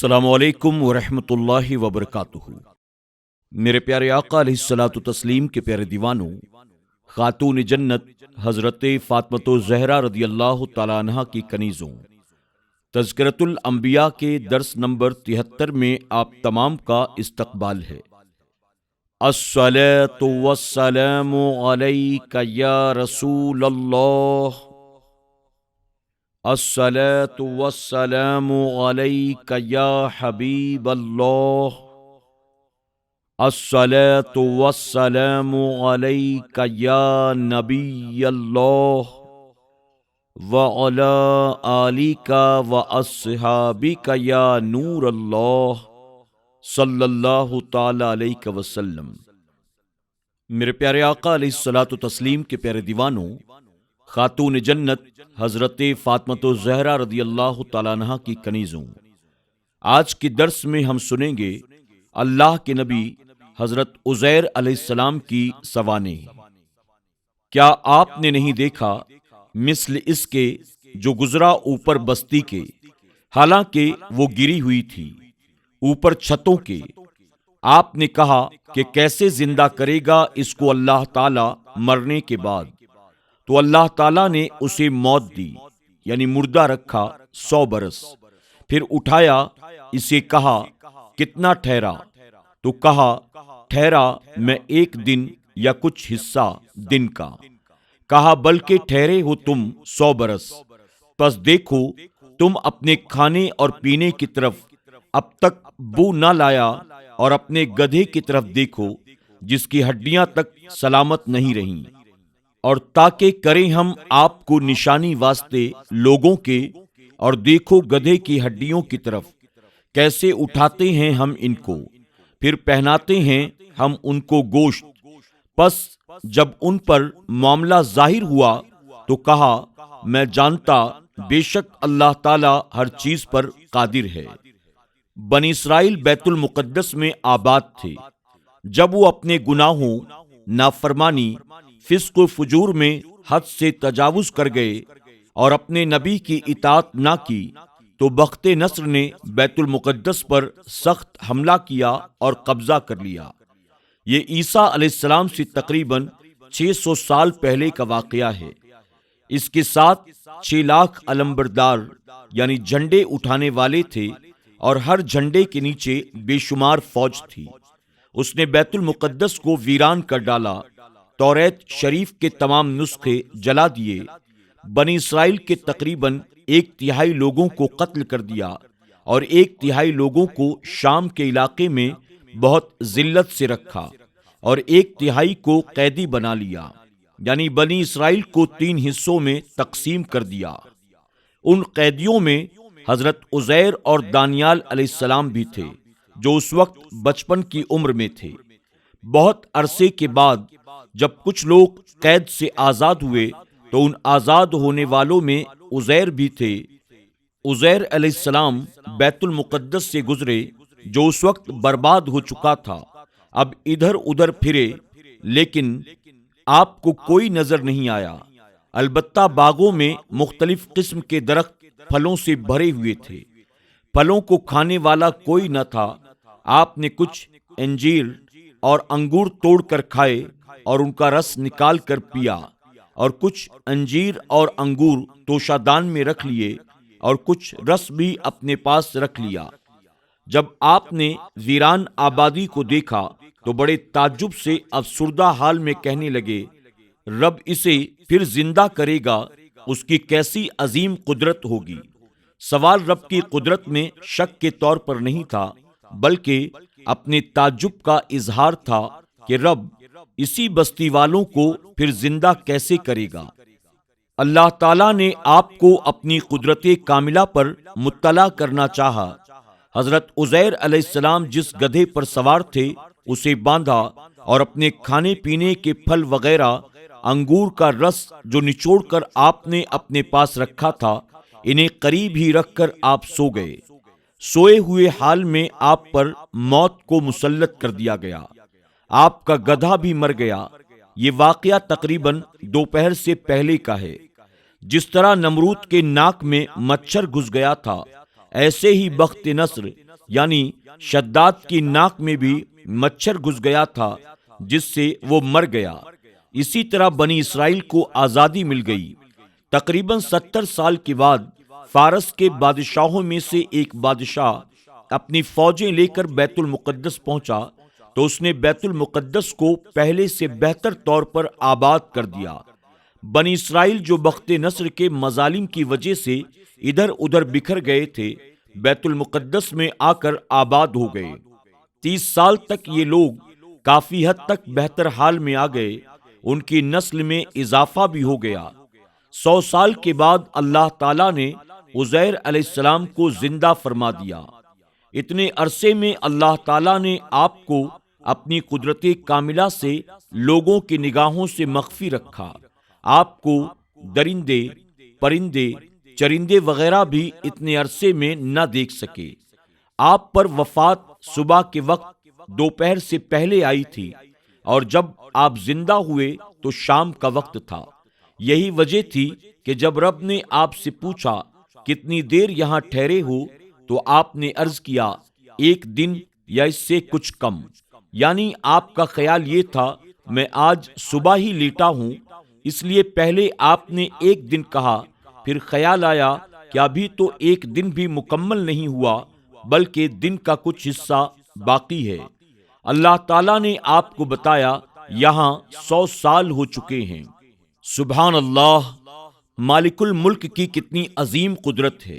السلام علیکم ورحمۃ اللہ وبرکاتہ۔ میرے پیارے آقا علیہ الصلوۃ والتسلیم کے پیارے دیوانوں، خاتون جنت حضرت فاطمۃ الزہرا رضی اللہ تعالیٰ عنہا کی کنیزوں، تذکرۃ الانبیاء کے درس نمبر 73 میں آپ تمام کا استقبال ہے۔ الصلاۃ والسلام علیک یا رسول اللہ، الصلاۃ والسلام علیک یا حبیب اللہ، الصلاۃ والسلام علیک یا نبی اللہ، وعلی آلک واصحابک یا نور اللہ، صلی اللہ تعالی علیہ وسلم۔ میرے پیارے آقا علیہ الصلوۃ والتسلیم کے پیارے دیوانوں، خاتون جنت حضرت فاطمۃ الزہرا رضی اللہ تعالیٰ عنہا کی کنیزوں، آج کے درس میں ہم سنیں گے اللہ کے نبی حضرت عزیر علیہ السلام کی سوانح۔ کیا آپ نے نہیں دیکھا مثل اس کے جو گزرا اوپر بستی کے، حالانکہ وہ گری ہوئی تھی اوپر چھتوں کے۔ آپ نے کہا کہ کیسے زندہ کرے گا اس کو اللہ تعالی مرنے کے بعد؟ تو اللہ تعالیٰ نے اسے موت دی، یعنی مردہ رکھا 100 برس، پھر اٹھایا، اسے کہا کتنا ٹھہرا؟ تو کہا ٹھہرا میں 1 دن یا کچھ حصہ دن کا۔ کہا بلکہ ٹھہرے ہو تم 100 برس، پس دیکھو تم اپنے کھانے اور پینے کی طرف اب تک بو نہ لایا، اور اپنے گدھے کی طرف دیکھو جس کی ہڈیاں تک سلامت نہیں رہیں، اور تاکہ کریں ہم آپ کو نشانی واسطے لوگوں کے، اور دیکھو گدھے کی ہڈیوں کی طرف کیسے اٹھاتے ہیں ہم ان کو، پھر پہناتے ہیں ہم ان کو گوشت۔ پس جب ان پر معاملہ ظاہر ہوا تو کہا میں جانتا بے شک اللہ تعالی ہر چیز پر قادر ہے۔ بنی اسرائیل بیت المقدس میں آباد تھے۔ جب وہ اپنے گناہوں، نافرمانی، فسق و فجور میں حد سے تجاوز کر گئے اور اپنے نبی کی اطاعت نہ کی، تو بخت نصر نے بیت المقدس پر سخت حملہ کیا اور قبضہ کر لیا۔ یہ عیسیٰ علیہ السلام سے تقریباً 600 سال پہلے کا واقعہ ہے۔ اس کے ساتھ 6 لاکھ علمبردار یعنی جھنڈے اٹھانے والے تھے، اور ہر جھنڈے کے نیچے بے شمار فوج تھی۔ اس نے بیت المقدس کو ویران کر ڈالا، توریت شریف کے تمام نسخے جلا دیے، بنی اسرائیل کے تقریباً 1/3 لوگوں کو قتل کر دیا، اور 1/3 لوگوں کو شام کے علاقے میں بہت ذلت سے رکھا، اور 1/3 کو قیدی بنا لیا، یعنی بنی اسرائیل کو 3 حصوں میں تقسیم کر دیا۔ ان قیدیوں میں حضرت عزیر اور دانیال علیہ السلام بھی تھے، جو اس وقت بچپن کی عمر میں تھے۔ بہت عرصے کے بعد جب کچھ لوگ قید سے آزاد ہوئے تو ان آزاد ہونے والوں میں عزیر بھی تھے۔ عزیر علیہ السلام بیت المقدس سے گزرے جو اس وقت برباد ہو چکا تھا، اب ادھر ادھر پھرے، لیکن آپ کو کوئی نظر نہیں آیا۔ البتہ باغوں میں مختلف قسم کے درخت پھلوں سے بھرے ہوئے تھے، پھلوں کو کھانے والا کوئی نہ تھا۔ آپ نے کچھ انجیر اور انگور توڑ کر کھائے اور ان کا رس نکال کر پیا، اور کچھ انجیر اور انگور توشہ دان میں رکھ لیے، اور کچھ رس بھی اپنے پاس رکھ لیا۔ جب آپ نے ویران آبادی کو دیکھا تو بڑے تعجب سے افسردہ حال میں کہنے لگے، رب اسے پھر زندہ کرے گا، اس کی کیسی عظیم قدرت ہوگی۔ سوال رب کی قدرت میں شک کے طور پر نہیں تھا، بلکہ اپنے تعجب کا اظہار تھا کہ رب اسی بستی والوں کو پھر زندہ کیسے کرے گا۔ اللہ تعالیٰ نے آپ کو اپنی قدرت کاملہ پر مطلع کرنا چاہا۔ حضرت عزیر علیہ السلام جس گدھے پر سوار تھے اسے باندھا، اور اپنے کھانے پینے کے پھل وغیرہ، انگور کا رس جو نچوڑ کر آپ نے اپنے پاس رکھا تھا، انہیں قریب ہی رکھ کر آپ سو گئے۔ سوئے ہوئے حال میں آپ پر موت کو مسلط کر دیا گیا، آپ کا گدھا بھی مر گیا۔ یہ واقعہ تقریباً دوپہر سے پہلے کا ہے۔ جس طرح نمرود کے ناک میں مچھر گھس گیا تھا، ایسے ہی بخت نصر یعنی شداد کی ناک میں بھی مچھر گھس گیا تھا جس سے وہ مر گیا۔ اسی طرح بنی اسرائیل کو آزادی مل گئی۔ تقریباً 70 سال کے بعد فارس کے بادشاہوں میں سے ایک بادشاہ اپنی فوجیں لے کر بیت المقدس پہنچا تو اس نے بیت المقدس کو پہلے سے بہتر طور پر آباد کر دیا۔ بنی اسرائیل جو بخت نصر کے مظالم کی وجہ سے ادھر ادھر بکھر گئے تھے، بیت المقدس میں آ کر آباد ہو گئے۔ 30 سال تک یہ لوگ کافی حد تک بہتر حال میں آ گئے، ان کی نسل میں اضافہ بھی ہو گیا۔ 100 سال کے بعد اللہ تعالیٰ نے عزیر علیہ السلام کو زندہ فرما دیا۔ اتنے عرصے میں اللہ تعالیٰ نے آپ کو اپنی قدرت کاملہ سے لوگوں کی نگاہوں سے مخفی رکھا۔ آپ کو درندے، پرندے، چرندے وغیرہ بھی اتنے عرصے میں نہ دیکھ سکے۔ آپ پر وفات صبح کے وقت دوپہر سے پہلے آئی تھی، اور جب آپ زندہ ہوئے تو شام کا وقت تھا۔ یہی وجہ تھی کہ جب رب نے آپ سے پوچھا کتنی دیر یہاں ٹھہرے ہو تو آپ نے عرض کیا 1 دن یا اس سے کچھ کم، یعنی آپ کا خیال یہ تھا میں آج صبح ہی لیٹا ہوں، اس لیے پہلے آپ نے 1 دن کہا، پھر خیال آیا کہ ابھی تو 1 دن بھی مکمل نہیں ہوا بلکہ دن کا کچھ حصہ باقی ہے۔ اللہ تعالیٰ نے آپ کو بتایا یہاں 100 سال ہو چکے ہیں۔ سبحان اللہ، مالک الملک کی کتنی عظیم قدرت ہے۔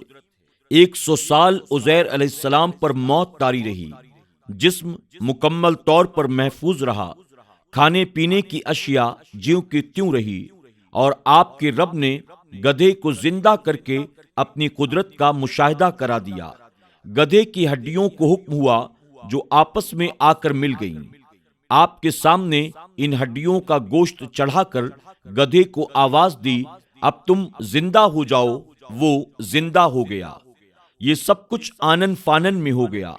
100 سال عزیر علیہ السلام پر موت طاری رہی، جسم مکمل طور پر محفوظ رہا، کھانے پینے کی اشیاء جیوں کی تیوں رہی، اور آپ کے رب نے گدھے کو زندہ کر کے اپنی قدرت کا مشاہدہ کرا دیا۔ گدھے کی ہڈیوں کو حکم ہوا جو آپس میں آ کر مل گئیں۔ آپ کے سامنے ان ہڈیوں کا گوشت چڑھا کر گدھے کو آواز دی اب تم زندہ ہو جاؤ، وہ زندہ ہو گیا۔ یہ سب کچھ آنن فانن میں ہو گیا۔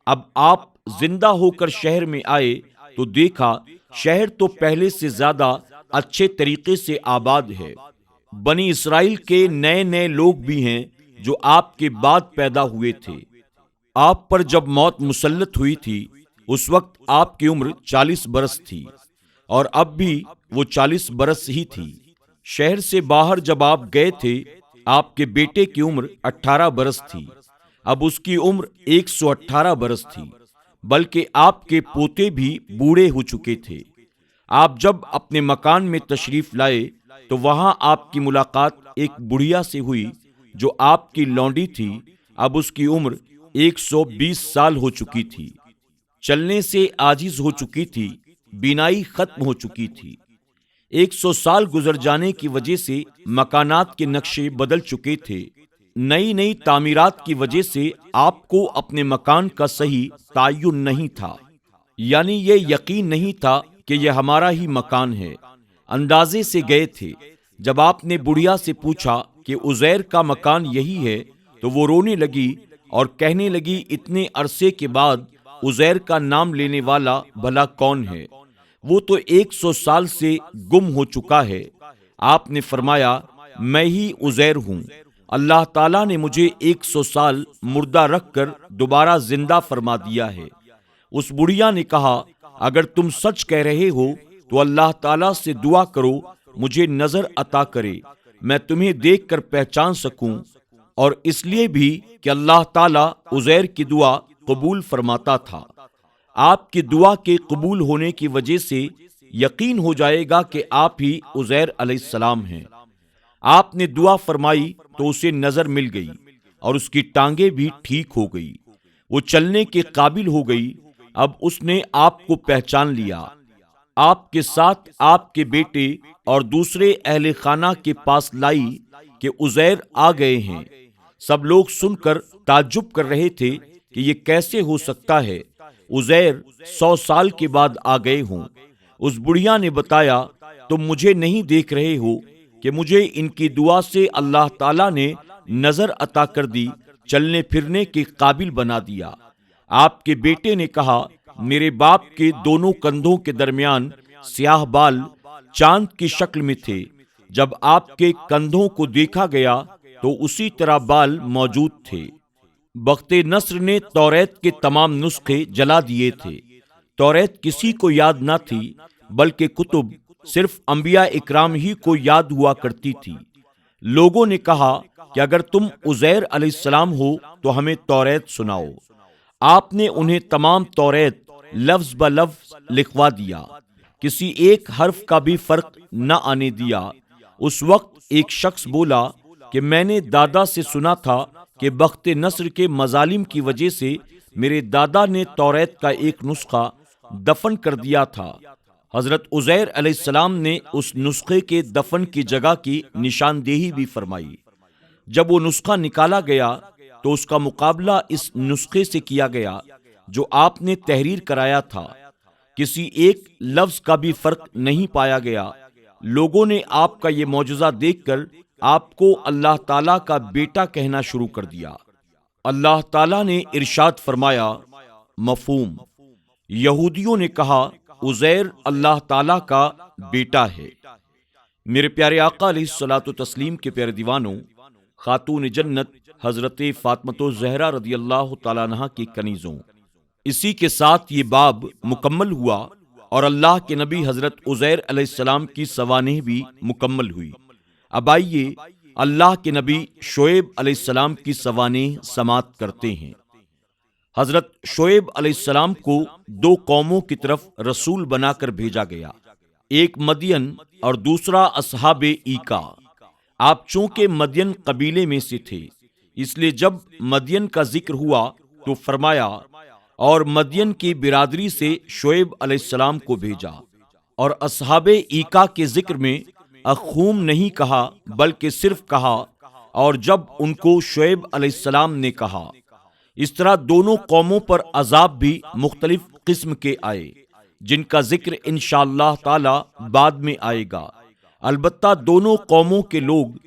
اب آپ زندہ ہو کر شہر میں آئے تو دیکھا شہر تو پہلے سے زیادہ اچھے طریقے سے آباد ہے۔ بنی اسرائیل کے نئے نئے لوگ بھی ہیں جو آپ کے بعد پیدا ہوئے تھے۔ آپ پر جب موت مسلط ہوئی تھی اس وقت آپ کی عمر 40 برس تھی، اور اب بھی وہ 40 برس ہی تھی۔ شہر سے باہر جب آپ گئے تھے آپ کے بیٹے کی عمر 18 برس تھی، اب اس کی عمر 118 برس تھی، بلکہ آپ کے پوتے بھی بوڑھے ہو چکے تھے۔ آپ جب اپنے مکان میں تشریف لائے تو وہاں آپ کی ملاقات ایک بڑھیا سے ہوئی جو آپ کی لونڈی تھی۔ اب اس کی عمر 120 سال ہو چکی تھی، چلنے سے عاجز ہو چکی تھی، بینائی ختم ہو چکی تھی۔ 100 سال گزر جانے کی وجہ سے مکانات کے نقشے بدل چکے تھے۔ نئی نئی تعمیرات کی وجہ سے آپ کو اپنے مکان کا صحیح تعین نہیں تھا، یعنی یہ یقین نہیں تھا کہ یہ ہمارا ہی مکان ہے۔ اندازے سے گئے تھے۔ جب آپ نے بڑھیا سے پوچھا کہ عزیر کا مکان یہی ہے تو وہ رونے لگی اور کہنے لگی اتنے عرصے کے بعد عزیر کا نام لینے والا بھلا کون ہے؟ وہ تو 100 سال سے گم ہو چکا ہے۔ آپ نے فرمایا میں ہی عزیر ہوں۔ اللہ تعالیٰ نے مجھے 100 سال مردہ رکھ کر دوبارہ زندہ فرما دیا ہے۔ اس بڑھیا نے کہا اگر تم سچ کہہ رہے ہو تو اللہ تعالیٰ سے دعا کرو مجھے نظر عطا کرے، میں تمہیں دیکھ کر پہچان سکوں، اور اس لیے بھی کہ اللہ تعالیٰ عزیر کی دعا قبول فرماتا تھا۔ آپ کی دعا کے قبول ہونے کی وجہ سے یقین ہو جائے گا کہ آپ ہی عزیر علیہ السلام ہیں۔ آپ نے دعا فرمائی تو اسے نظر مل گئی اور اس کی ٹانگیں بھی ٹھیک ہو گئی، وہ چلنے کے قابل ہو گئی۔ اب اس نے آپ کو پہچان لیا۔ آپ کے ساتھ آپ کے بیٹے اور دوسرے اہل خانہ کے پاس لائی کہ عزیر آ گئے ہیں۔ سب لوگ سن کر تعجب کر رہے تھے کہ یہ کیسے ہو سکتا ہے عزیر 100 سال کے بعد آ گئے ہوں۔ اس بڑھیا نے بتایا تم مجھے نہیں دیکھ رہے ہو کہ مجھے ان کی دعا سے اللہ تعالیٰ نے نظر عطا کر دی، چلنے پھرنے کے قابل بنا دیا۔ آپ کے بیٹے نے کہا میرے باپ کے دونوں کندھوں کے درمیان سیاہ بال چاند کی شکل میں تھے، جب آپ کے کندھوں کو دیکھا گیا تو اسی طرح بال موجود تھے۔ بخت نصر نے توریت کے تمام نسخے جلا دیے تھے۔ توریت کسی کو یاد نہ تھی، بلکہ کتب صرف انبیاء اکرام ہی کو یاد ہوا کرتی تھی۔ لوگوں نے کہا کہ اگر تم عزیر علیہ السلام ہو تو ہمیں توریت سناؤ۔ آپ نے انہیں تمام توریت لفظ بہ لفظ لکھوا دیا، کسی ایک حرف کا بھی فرق نہ آنے دیا۔ اس وقت ایک شخص بولا کہ میں نے دادا سے سنا تھا کہ بخت نصر کے مظالم کی وجہ سے میرے دادا نے توریت کا ایک نسخہ دفن کر دیا تھا۔ حضرت عزیر علیہ السلام نے اس نسخے کے دفن کی جگہ کی نشاندہی بھی فرمائی۔ جب وہ نسخہ نکالا گیا تو اس کا مقابلہ اس نسخے سے کیا گیا جو آپ نے تحریر کرایا تھا۔ کسی ایک لفظ کا بھی فرق نہیں پایا گیا۔ لوگوں نے آپ کا یہ معجزہ دیکھ کر آپ کو اللہ تعالیٰ کا بیٹا کہنا شروع کر دیا۔ اللہ تعالیٰ نے ارشاد فرمایا، مفہوم، یہودیوں نے کہا عزیر اللہ تعالیٰ کا بیٹا ہے۔ میرے پیارے آقا علیہ الصلوۃ والتسلیم کے پیارے دیوانوں، خاتون جنت حضرت فاطمۃ الزہرا رضی اللہ تعالیٰ عنہا کی کنیزوں، اسی کے ساتھ یہ باب مکمل ہوا اور اللہ کے نبی حضرت عزیر علیہ السلام کی سوانح بھی مکمل ہوئی۔ اب آئیے اللہ کے نبی شعیب علیہ السلام کی سوانح سماعت کرتے ہیں۔ حضرت شعیب علیہ السلام کو دو قوموں کی طرف رسول بنا کر بھیجا گیا، ایک مدین اور دوسرا اصحاب ایکا۔ آپ چونکہ مدین قبیلے میں سے تھے، اس لیے جب مدین کا ذکر ہوا تو فرمایا اور مدین کی برادری سے شعیب علیہ السلام کو بھیجا، اور اصحاب ایکا کے ذکر میں اخوم نہیں کہا بلکہ صرف کہا اور جب ان کو شعیب علیہ السلام نے کہا۔ اس طرح دونوں قوموں پر عذاب بھی مختلف قسم کے آئے، جن کا ذکر انشاءاللہ تعالی بعد میں آئے گا۔ البتہ دونوں قوموں کے لوگ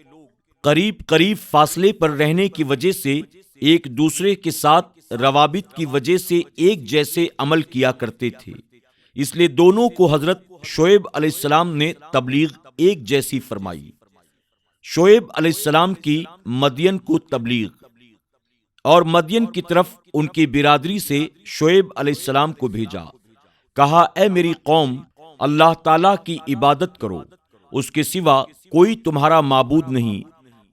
قریب فاصلے پر رہنے کی وجہ سے ایک دوسرے کے ساتھ روابط کی وجہ سے ایک جیسے عمل کیا کرتے تھے، اس لیے دونوں کو حضرت شعیب علیہ السلام نے تبلیغ ایک جیسی فرمائی۔ شعیب علیہ السلام کی مدین کو تبلیغ، اور مدین کی طرف ان کی برادری سے شعیب علیہ السلام کو بھیجا، کہا اے میری قوم، اللہ تعالیٰ کی عبادت کرو، اس کے سوا کوئی تمہارا معبود نہیں۔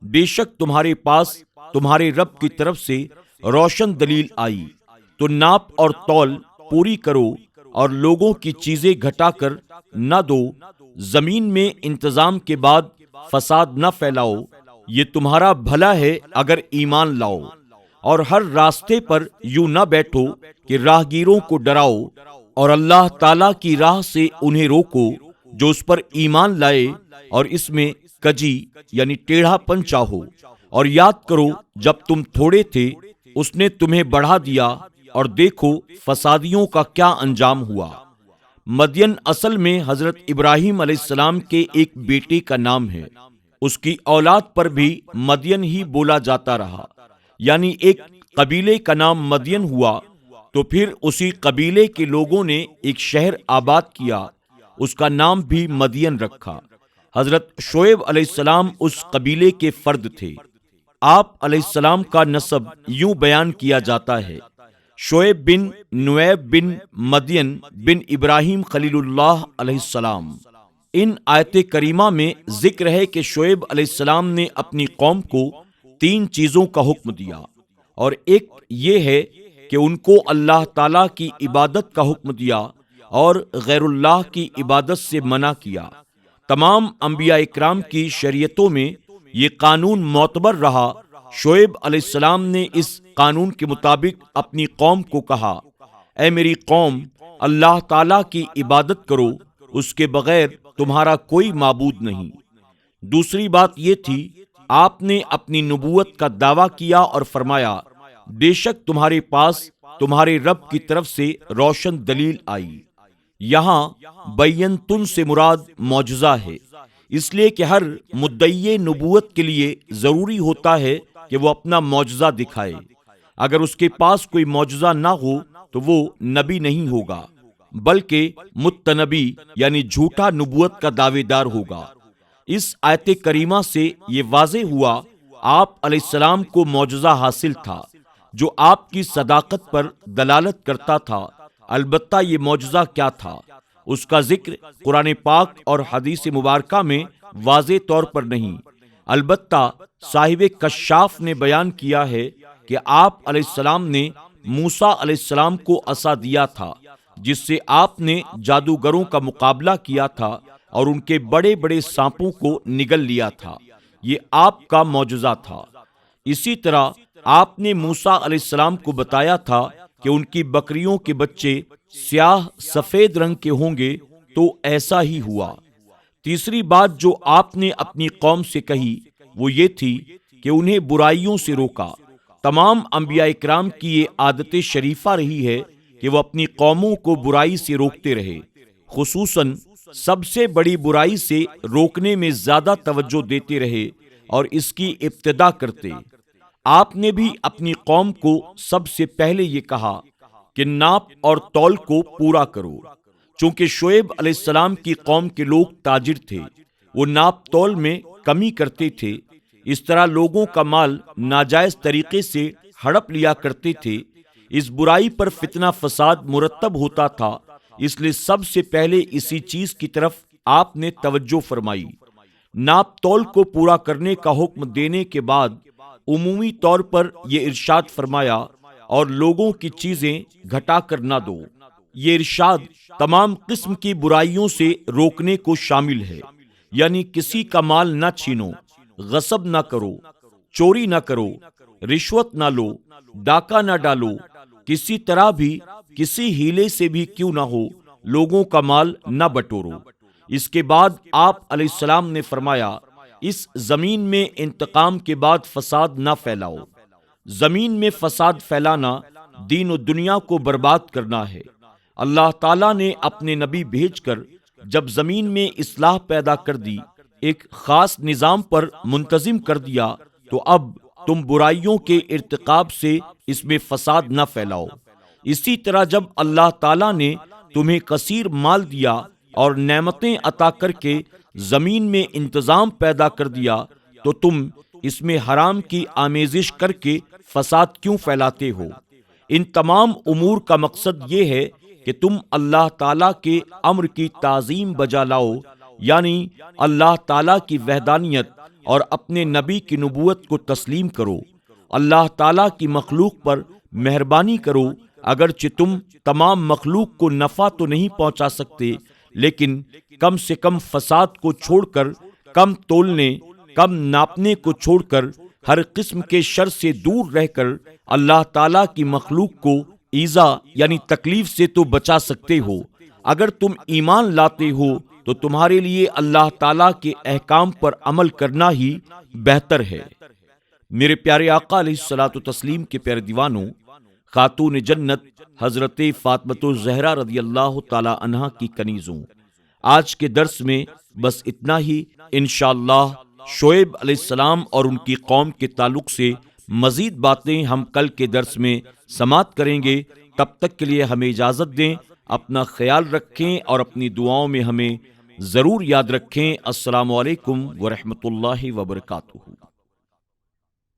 بے شک تمہارے پاس تمہارے رب کی طرف سے روشن دلیل آئی، تو ناپ اور تول پوری کرو اور لوگوں کی چیزیں گھٹا کر نہ دو، زمین میں انتظام کے بعد فساد نہ پھیلاؤ، یہ تمہارا بھلا ہے اگر ایمان لاؤ، اور ہر راستے پر یوں نہ بیٹھو کہ راہگیروں کو ڈراؤ، اور اللہ تعالیٰ کی راہ سے انہیں روکو جو اس پر ایمان لائے، اور اس میں کجی یعنی ٹیڑھا پن چاہو، اور یاد کرو جب تم تھوڑے تھے اس نے تمہیں بڑھا دیا، اور دیکھو فسادیوں کا کیا انجام ہوا۔ مدین اصل میں حضرت ابراہیم علیہ السلام کے ایک بیٹے کا نام ہے، اس کی اولاد پر بھی مدین ہی بولا جاتا رہا، یعنی ایک قبیلے کا نام مدین ہوا تو پھر اسی قبیلے کے لوگوں نے ایک شہر آباد کیا، اس کا نام بھی مدین رکھا۔ حضرت شعیب علیہ السلام اس قبیلے کے فرد تھے۔ آپ علیہ السلام کا نسب یوں بیان کیا جاتا ہے، شعیب بن نویب بن مدین بن ابراہیم خلیل اللہ علیہ السلام۔ ان آیت کریمہ میں ذکر ہے کہ شعیب علیہ السلام نے اپنی قوم کو 3 چیزوں کا حکم دیا، اور ایک یہ ہے کہ ان کو اللہ تعالیٰ کی عبادت کا حکم دیا اور غیر اللہ کی عبادت سے منع کیا۔ تمام انبیاء اکرام کی شریعتوں میں یہ قانون معتبر رہا۔ شعیب علیہ السلام نے اس قانون کے مطابق اپنی قوم کو کہا، اے میری قوم، اللہ تعالیٰ کی عبادت کرو، اس کے بغیر تمہارا کوئی معبود نہیں۔ دوسری بات یہ تھی، آپ نے اپنی نبوت کا دعویٰ کیا اور فرمایا، بے شک تمہارے پاس تمہارے رب کی طرف سے روشن دلیل آئی۔ یہاں بینتن سے مراد معجزہ ہے، اس لیے کہ ہر مدعی نبوت کے لیے ضروری ہوتا ہے کہ وہ اپنا معجزہ دکھائے۔ اگر اس کے پاس کوئی معجزہ نہ ہو تو وہ نبی نہیں ہوگا، بلکہ متنبی یعنی جھوٹا نبوت کا دعوے دار ہوگا۔ اس آیت کریمہ سے یہ واضح ہوا آپ علیہ السلام کو معجزہ حاصل تھا، جو آپ کی صداقت پر دلالت کرتا تھا، البتہ یہ معجزہ کیا تھا، اس کا ذکر قرآن پاک اور حدیث مبارکہ میں واضح طور پر نہیں، البتہ صاحب کشاف نے بیان کیا ہے کہ آپ علیہ السلام نے موسیٰ علیہ السلام کو عصا دیا تھا، جس سے آپ نے جادوگروں کا مقابلہ کیا تھا اور ان کے بڑے بڑے سانپوں کو نگل لیا تھا۔ یہ آپ کا معجزہ تھا۔ اسی طرح آپ نے موسیٰ علیہ السلام کو بتایا تھا کہ ان کی بکریوں کے بچے سیاہ سفید رنگ کے ہوں گے، تو ایسا ہی ہوا۔ تیسری بات جو آپ نے اپنی قوم سے کہی وہ یہ تھی کہ انہیں برائیوں سے روکا۔ تمام انبیاء اکرام کی یہ عادت شریفہ رہی ہے کہ وہ اپنی قوموں کو برائی سے روکتے رہے، خصوصاً سب سے بڑی برائی سے روکنے میں زیادہ توجہ دیتے رہے اور اس کی ابتدا کرتے۔ آپ نے بھی اپنی قوم کو سب سے پہلے یہ کہا کہ ناپ اور تول کو پورا کرو، چونکہ شعیب علیہ السلام کی قوم کے لوگ تاجر تھے، وہ ناپ تول میں کمی کرتے تھے، اس طرح لوگوں کا مال ناجائز طریقے سے ہڑپ لیا کرتے تھے۔ اس برائی پر فتنہ فساد مرتب ہوتا تھا، اس لیے سب سے پہلے اسی چیز کی طرف آپ نے توجہ فرمائی۔ ناپ تول کو پورا کرنے کا حکم دینے کے بعد عمومی طور پر یہ ارشاد فرمایا اور لوگوں کی چیزیں گھٹا کر نہ دو۔ یہ ارشاد تمام قسم کی برائیوں سے روکنے کو شامل ہے، یعنی کسی کا مال نہ چھینو، غصب نہ کرو، چوری نہ کرو، رشوت نہ لو، ڈاکہ نہ ڈالو، کسی طرح بھی کسی ہیلے سے بھی کیوں نہ ہو لوگوں کا مال نہ بٹورو۔ اس کے بعد آپ علیہ السلام نے فرمایا، اس زمین میں انتقام کے بعد فساد نہ پھیلاؤ۔ زمین میں فساد پھیلانا دین و دنیا کو برباد کرنا ہے۔ اللہ تعالیٰ نے اپنے نبی بھیج کر جب زمین میں اصلاح پیدا کر دی، ایک خاص نظام پر منتظم کر دیا، تو اب تم برائیوں کے ارتکاب سے اس میں فساد نہ پھیلاؤ۔ اسی طرح جب اللہ تعالیٰ نے تمہیں کثیر مال دیا اور نعمتیں عطا کر کے زمین میں انتظام پیدا کر دیا، تو تم اس میں حرام کی آمیزش کر کے فساد کیوں پھیلاتے ہو؟ ان تمام امور کا مقصد یہ ہے کہ تم اللہ تعالیٰ کے امر کی تعظیم بجا لاؤ، یعنی اللہ تعالیٰ کی وحدانیت اور اپنے نبی کی نبوت کو تسلیم کرو۔ اللہ تعالیٰ کی مخلوق پر مہربانی کرو، اگرچہ تم تمام مخلوق کو نفع تو نہیں پہنچا سکتے، لیکن کم سے کم فساد کو چھوڑ کر، کم تولنے، کم ناپنے کو چھوڑ کر، ہر قسم کے شر سے دور رہ کر اللہ تعالیٰ کی مخلوق کو ایذا یعنی تکلیف سے تو بچا سکتے ہو۔ اگر تم ایمان لاتے ہو تو تمہارے لیے اللہ تعالیٰ کے احکام پر عمل کرنا ہی بہتر ہے۔ میرے پیارے آقا علیہ الصلوۃ والتسلیم کے پیارے دیوانوں، خاتون جنت حضرت فاطمۃ الزہرا رضی اللہ تعالی عنہا کی کنیزوں، آج کے درس میں بس اتنا ہی۔ انشاءاللہ شعیب علیہ السلام اور ان کی قوم کے تعلق سے مزید باتیں ہم کل کے درس میں سماعت کریں گے۔ تب تک کے لیے ہمیں اجازت دیں، اپنا خیال رکھیں اور اپنی دعاؤں میں ہمیں ضرور یاد رکھیں۔ السلام علیکم ورحمۃ اللہ وبرکاتہ۔